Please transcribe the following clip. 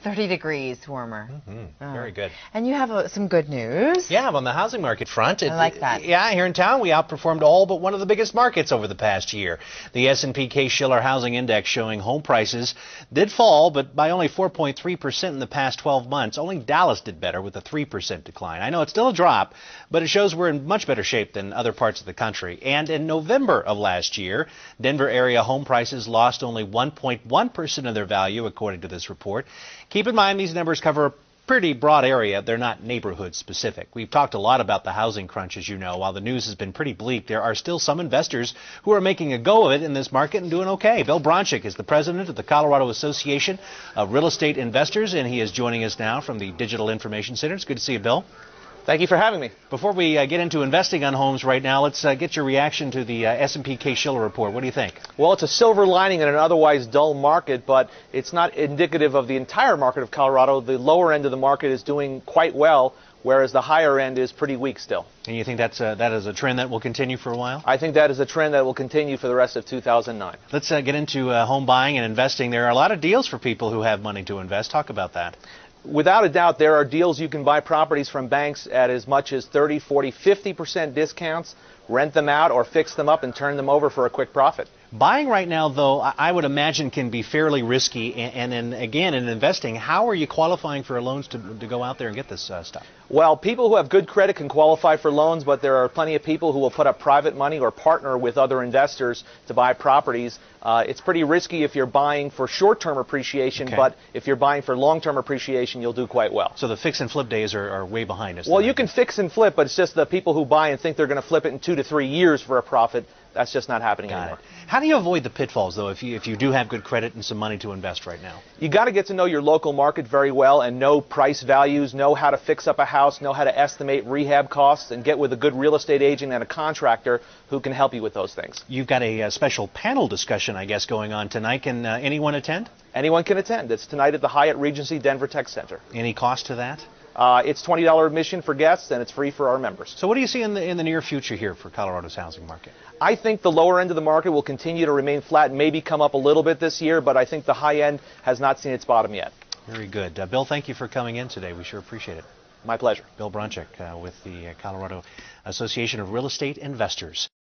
30 degrees warmer. Very good. And you have some good news. Yeah, on the housing market front. I like that. Yeah, here in town we outperformed all but one of the biggest markets over the past year. The S&P Case-Shiller Housing Index showing home prices did fall, but by only 4.3% in the past 12 months. Only Dallas did better with a 3% decline. I know it's still a drop, but it shows we're in much better shape than other parts of the country. And in November of last year, Denver area home prices lost only 1.1% of their value, according to this report. Keep in mind these numbers cover a pretty broad area. They're not neighborhood specific. We've talked a lot about the housing crunch, as you know. While the news has been pretty bleak, there are still some investors who are making a go of it in this market and doing okay. Bill Bronchick is the president of the Colorado Association of Real Estate Investors, and he is joining us now from the Digital Information Center. It's good to see you, Bill. Thank you for having me. Before we get into investing on homes right now, let's get your reaction to the S&P Case-Shiller report. What do you think? Well, it's a silver lining in an otherwise dull market, but it's not indicative of the entire market of Colorado. The lower end of the market is doing quite well, whereas the higher end is pretty weak still. And you think that is a trend that will continue for a while? I think that is a trend that will continue for the rest of 2009. Let's get into home buying and investing. There are a lot of deals for people who have money to invest. Talk about that. Without a doubt, there are deals you can buy properties from banks at as much as 30, 40, 50% discounts, rent them out or fix them up and turn them over for a quick profit. Buying right now, though, I would imagine can be fairly risky. And then, again, in investing, how are you qualifying for loans to go out there and get this stuff? Well, people who have good credit can qualify for loans, but there are plenty of people who will put up private money or partner with other investors to buy properties. It's pretty risky if you're buying for short-term appreciation, but if you're buying for long-term appreciation, you'll do quite well. So the fix and flip days are way behind us. Well, you can fix and flip, but it's just the people who buy and think they're going to flip it in 2 to 3 years for a profit. That's just not happening anymore. How do you avoid the pitfalls, though, if you do have good credit and some money to invest right now? You got to get to know your local market very well and know price values, know how to fix up a house, know how to estimate rehab costs, and get with a good real estate agent and a contractor who can help you with those things. You've got a special panel discussion, I guess, going on tonight. Can anyone attend? Anyone can attend. It's tonight at the Hyatt Regency Denver Tech Center. Any cost to that? It's $20 admission for guests, and it's free for our members. So what do you see in the near future here for Colorado's housing market? I think the lower end of the market will continue to remain flat, maybe come up a little bit this year, but I think the high end has not seen its bottom yet. Very good. Bill, thank you for coming in today. We sure appreciate it. My pleasure. Bill Bronchick with the Colorado Association of Real Estate Investors.